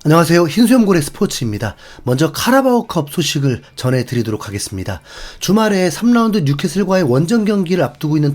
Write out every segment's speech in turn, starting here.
안녕하세요. 흰수염고래 스포츠입니다. 먼저 카라바오컵 소식을 전해드리도록 하겠습니다. 주말에 3라운드 뉴캐슬과의 원정 경기를 앞두고 있는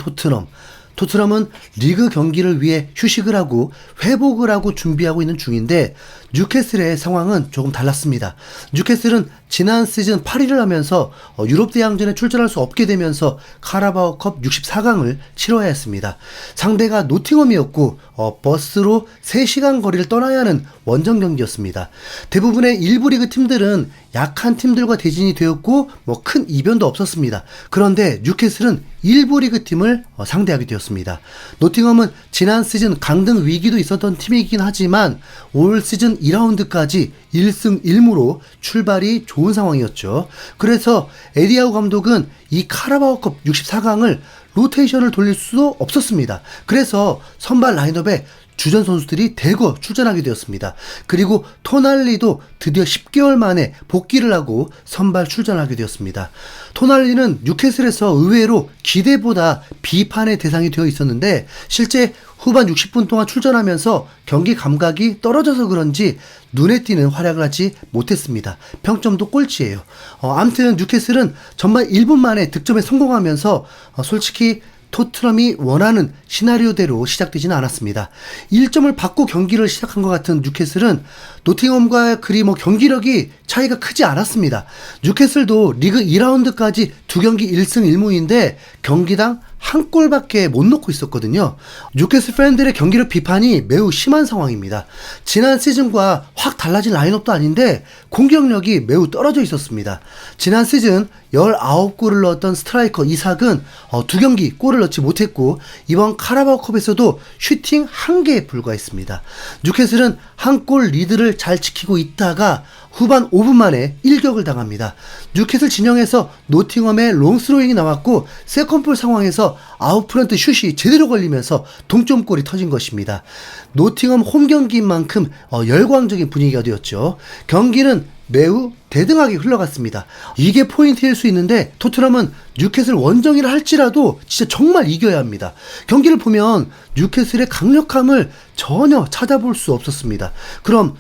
토트넘은 리그 경기를 위해 휴식을 하고 회복을 하고 준비하고 있는 중인데 뉴캐슬의 상황은 조금 달랐습니다. 뉴캐슬은 지난 시즌 8위를 하면서 유럽 대항전에 출전할 수 없게 되면서 카라바오컵 64강을 치러야 했습니다. 상대가 노팅엄이었고 버스로 3시간 거리를 떠나야 하는 원정 경기였습니다. 대부분의 일부 리그 팀들은 약한 팀들과 대진이 되었고 큰 이변도 없었습니다. 그런데 뉴캐슬은 일부 리그 팀을 상대하게 되었습니다. 노팅엄은 지난 시즌 강등 위기도 있었던 팀이긴 하지만 올 시즌 2라운드까지 1승 1무로 출발이 좋은 상황이었죠. 그래서 에디아우 감독은 이 카라바오컵 64강을 로테이션을 돌릴 수도 없었습니다. 그래서 선발 라인업에 주전 선수들이 대거 출전하게 되었습니다. 그리고 토날리도 드디어 10개월 만에 복귀를 하고 선발 출전하게 되었습니다. 토날리는 뉴캐슬에서 의외로 기대보다 비판의 대상이 되어 있었는데 실제 후반 60분 동안 출전하면서 경기 감각이 떨어져서 그런지 눈에 띄는 활약을 하지 못했습니다. 평점도 꼴찌예요. 아무튼 뉴캐슬은 전반 1분 만에 득점에 성공하면서 솔직히 토트넘이 원하는 시나리오대로 시작되지는 않았습니다. 1점을 받고 경기를 시작한 것 같은 뉴캐슬은 노팅엄과 그리 경기력이 차이가 크지 않았습니다. 뉴캐슬도 리그 2라운드까지 2경기 1승 1무인데 경기당 한 골밖에 못 넣고 있었거든요. 뉴캐슬 팬들의 경기력 비판이 매우 심한 상황입니다. 지난 시즌과 확 달라진 라인업도 아닌데 공격력이 매우 떨어져 있었습니다. 지난 시즌 19골을 넣었던 스트라이커 이삭은 2경기 골을 넣지 못했고 이번 카라바오컵에서도 슈팅 1개에 불과했습니다. 뉴캐슬은 한 골 리드를 잘 지키고 있다가 후반 5분 만에 일격을 당합니다. 뉴캐슬 진영에서 노팅엄의 롱스로잉이 나왔고 세컨볼 상황에서 아웃프런트 슛이 제대로 걸리면서 동점골이 터진 것입니다. 노팅엄 홈 경기인 만큼 열광적인 분위기가 되었죠. 경기는 매우 대등하게 흘러갔습니다. 이게 포인트일 수 있는데 토트넘은 뉴캐슬 원정이라 할지라도 진짜 정말 이겨야 합니다. 경기를 보면 뉴캐슬의 강력함을 전혀 찾아볼 수 없었습니다. 그럼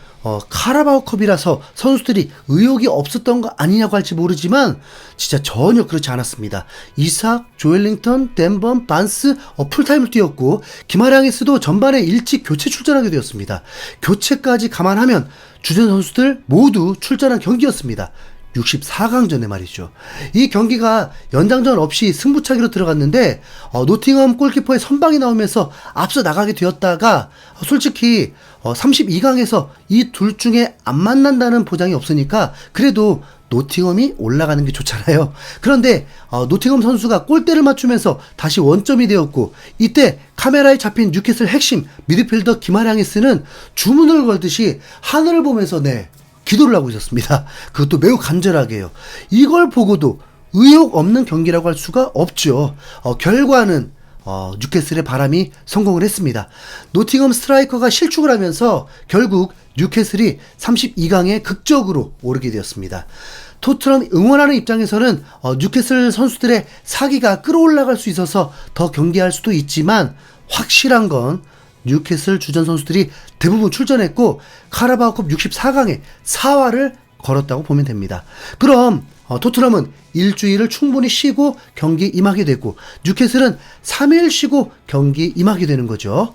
카라바오컵이라서 선수들이 의욕이 없었던 거 아니냐고 할지 모르지만 진짜 전혀 그렇지 않았습니다. 이삭, 조엘링턴, 덴번, 반스 풀타임을 뛰었고 기마량이스도 전반에 일찍 교체 출전하게 되었습니다. 교체까지 감안하면 주전 선수들 모두 출전한 경기였습니다. 64강전에 말이죠. 이 경기가 연장전 없이 승부차기로 들어갔는데 노팅엄 골키퍼의 선방이 나오면서 앞서 나가게 되었다가 솔직히 32강에서 이 둘 중에 안 만난다는 보장이 없으니까 그래도 노팅엄이 올라가는 게 좋잖아요. 그런데 노팅엄 선수가 골대를 맞추면서 다시 원점이 되었고 이때 카메라에 잡힌 뉴캐슬 핵심 미드필더 기마량이스는 주문을 걸듯이 하늘을 보면서 기도를 하고 있었습니다. 그것도 매우 간절하게요. 이걸 보고도 의욕 없는 경기라고 할 수가 없죠. 결과는 뉴캐슬의 바람이 성공을 했습니다. 노팅엄 스트라이커가 실축을 하면서 결국 뉴캐슬이 32강에 극적으로 오르게 되었습니다. 토트넘 응원하는 입장에서는 뉴캐슬 선수들의 사기가 끌어올라갈 수 있어서 더 경기할 수도 있지만 확실한 건 뉴캐슬 주전 선수들이 대부분 출전했고 카라바오컵 64강에 사활을 걸었다고 보면 됩니다. 그럼 토트넘은 일주일을 충분히 쉬고 경기 임하게 되고 뉴캐슬은 3일 쉬고 경기 임하게 되는 거죠.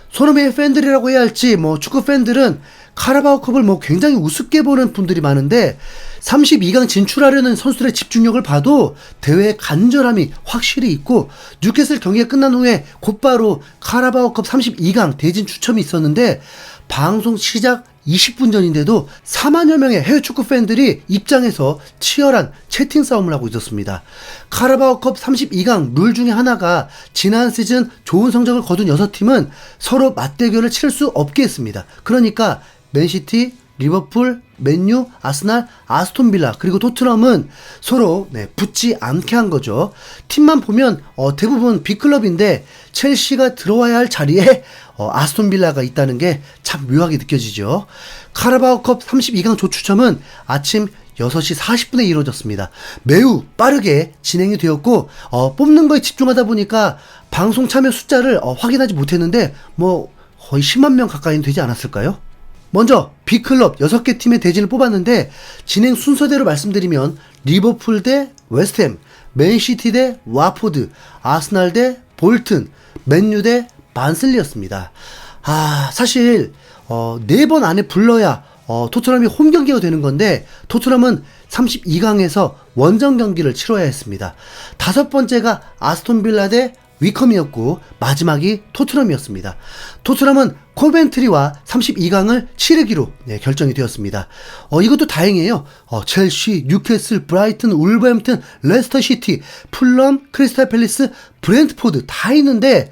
소놈의 팬들이라고 해야 할지 축구 팬들은 카라바오컵을 굉장히 우습게 보는 분들이 많은데 32강 진출하려는 선수들의 집중력을 봐도 대회의 간절함이 확실히 있고 뉴캐슬 경기가 끝난 후에 곧바로 카라바오컵 32강 대진 추첨이 있었는데 방송 시작 20분 전인데도 4만여 명의 해외 축구 팬들이 입장해서 치열한 채팅 싸움을 하고 있었습니다. 카라바오컵 32강 룰 중에 하나가 지난 시즌 좋은 성적을 거둔 6팀은 서로 맞대결을 치를 수 없게 했습니다. 그러니까 맨시티, 리버풀, 맨유, 아스날, 아스톤빌라 그리고 토트넘은 서로 붙지 않게 한 거죠. 팀만 보면 대부분 B클럽인데 첼시가 들어와야 할 자리에 아스톤빌라가 있다는 게 참 묘하게 느껴지죠. 카라바오컵 32강 조추첨은 아침 6시 40분에 이루어졌습니다. 매우 빠르게 진행이 되었고 뽑는 거에 집중하다 보니까 방송 참여 숫자를 확인하지 못했는데 거의 10만 명 가까이는 되지 않았을까요? 먼저 B클럽 6개 팀의 대진을 뽑았는데 진행 순서대로 말씀드리면 리버풀 대 웨스트햄, 맨시티 대 와포드, 아스날 대 볼튼, 맨유 대 반슬리였습니다. 사실 4번 안에 불러야 토트넘이 홈 경기가 되는 건데 토트넘은 32강에서 원정 경기를 치러야 했습니다. 5번째가 아스톤빌라 대 위컴이었고 마지막이 토트넘이었습니다. 토트넘은 코벤트리와 32강을 치르기로 결정이 되었습니다. 이것도 다행이에요. 첼시, 뉴캐슬, 브라이튼, 울버햄튼, 레스터시티, 풀럼, 크리스탈 팰리스, 브렌트포드 다 있는데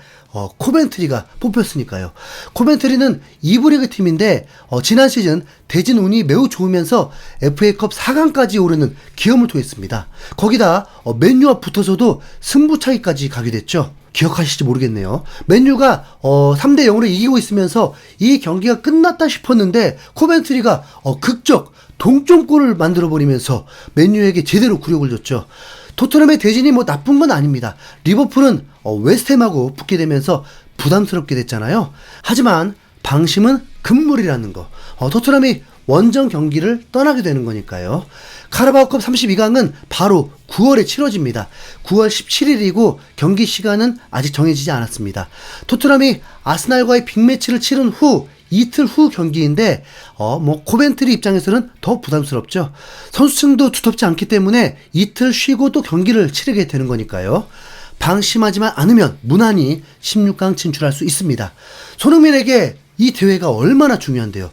코벤트리가 뽑혔으니까요. 코벤트리는 2부 리그 팀인데 지난 시즌 대진 운이 매우 좋으면서 FA컵 4강까지 오르는 기염을 토했습니다. 거기다 맨유와 붙어서도 승부차기까지 가게 됐죠. 기억하실지 모르겠네요. 맨유가 3대 0으로 이기고 있으면서 이 경기가 끝났다 싶었는데 코벤트리가 극적 동점골을 만들어버리면서 맨유에게 제대로 굴욕을 줬죠. 토트넘의 대진이 뭐 나쁜 건 아닙니다. 리버풀은 웨스트햄하고 붙게 되면서 부담스럽게 됐잖아요. 하지만 방심은 금물이라는 거. 토트넘이 원정 경기를 떠나게 되는 거니까요. 카라바오컵 32강은 바로 9월에 치러집니다. 9월 17일이고 경기 시간은 아직 정해지지 않았습니다. 토트넘이 아스날과의 빅매치를 치른 후 이틀 후 경기인데 코벤트리 입장에서는 더 부담스럽죠. 선수층도 두텁지 않기 때문에 이틀 쉬고 또 경기를 치르게 되는 거니까요. 방심하지만 않으면 무난히 16강 진출할 수 있습니다. 손흥민에게 이 대회가 얼마나 중요한데요.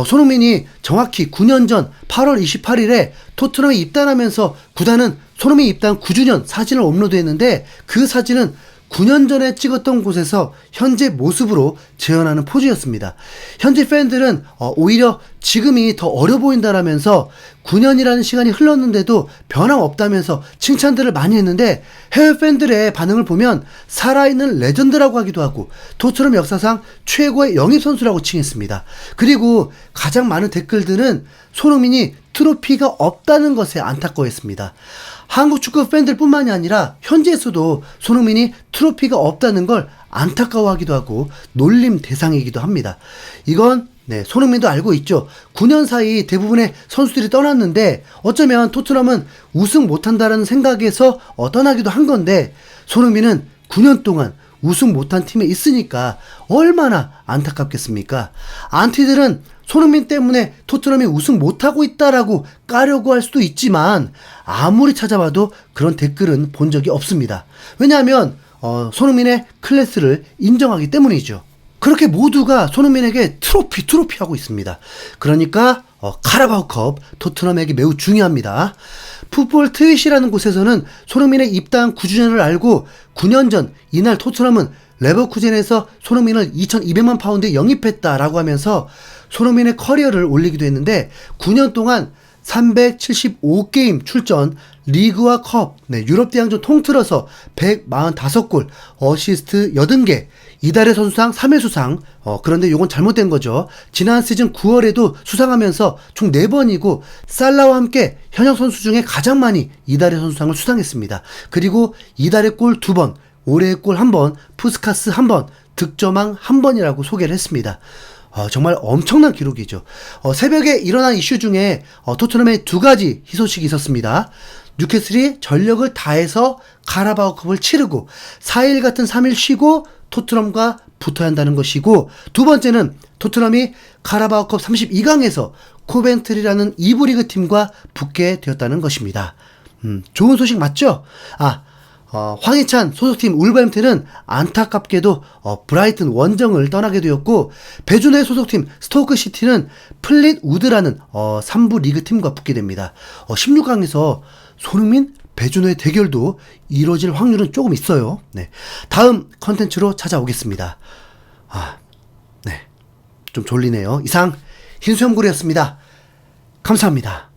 손흥민이 정확히 9년 전 8월 28일에 토트넘에 입단하면서 구단은 손흥민 입단 9주년 사진을 업로드했는데 그 사진은 9년 전에 찍었던 곳에서 현재 모습으로 재현하는 포즈였습니다. 현지 팬들은 오히려 지금이 더 어려 보인다라면서 9년이라는 시간이 흘렀는데도 변함없다면서 칭찬들을 많이 했는데 해외 팬들의 반응을 보면 살아있는 레전드라고 하기도 하고 토트넘 역사상 최고의 영입선수라고 칭했습니다. 그리고 가장 많은 댓글들은 손흥민이 트로피가 없다는 것에 안타까워했습니다. 한국 축구 팬들 뿐만이 아니라 현지에서도 손흥민이 트로피가 없다는 걸 안타까워하기도 하고 놀림 대상이기도 합니다. 이건 손흥민도 알고 있죠. 9년 사이 대부분의 선수들이 떠났는데 어쩌면 토트넘은 우승 못한다는 생각에서 떠나기도 한 건데 손흥민은 9년 동안 우승 못한 팀에 있으니까 얼마나 안타깝겠습니까? 안티들은 손흥민 때문에 토트넘이 우승 못하고 있다라고 까려고 할 수도 있지만 아무리 찾아봐도 그런 댓글은 본 적이 없습니다. 왜냐하면 손흥민의 클래스를 인정하기 때문이죠. 그렇게 모두가 손흥민에게 트로피 하고 있습니다. 그러니까 카라바오컵 토트넘에게 매우 중요합니다. 풋볼 트윗이라는 곳에서는 손흥민의 입단 9주년을 알고 9년 전 이날 토트넘은 레버쿠젠에서 손흥민을 2,200만 파운드에 영입했다라고 하면서 손흥민의 커리어를 올리기도 했는데 9년 동안 375게임 출전, 리그와 컵, 유럽 대항전 통틀어서 145골, 어시스트 80개, 이달의 선수상 3회 수상. 그런데 요건 잘못된 거죠. 지난 시즌 9월에도 수상하면서 총 4번이고 살라와 함께 현역 선수 중에 가장 많이 이달의 선수상을 수상했습니다. 그리고 이달의 골 2번, 올해의 골 1번, 푸스카스 1번, 득점왕 1번이라고 소개를 했습니다. 정말 엄청난 기록이죠. 새벽에 일어난 이슈 중에 토트넘에 2가지 희소식이 있었습니다. 뉴캐슬이 전력을 다해서 카라바오컵을 치르고 4일 같은 3일 쉬고 토트넘과 붙어야 한다는 것이고, 두 번째는 토트넘이 카라바오컵 32강에서 코벤트리라는 2부 리그 팀과 붙게 되었다는 것입니다. 좋은 소식 맞죠? 황희찬 소속팀 울버햄튼은 안타깝게도 브라이튼 원정을 떠나게 되었고, 배준호의 소속팀 스토크시티는 플릿우드라는 3부 리그팀과 붙게 됩니다. 16강에서 손흥민, 배준호의 대결도 이루어질 확률은 조금 있어요. 다음 컨텐츠로 찾아오겠습니다. 좀 졸리네요. 이상 흰수염고리였습니다. 감사합니다.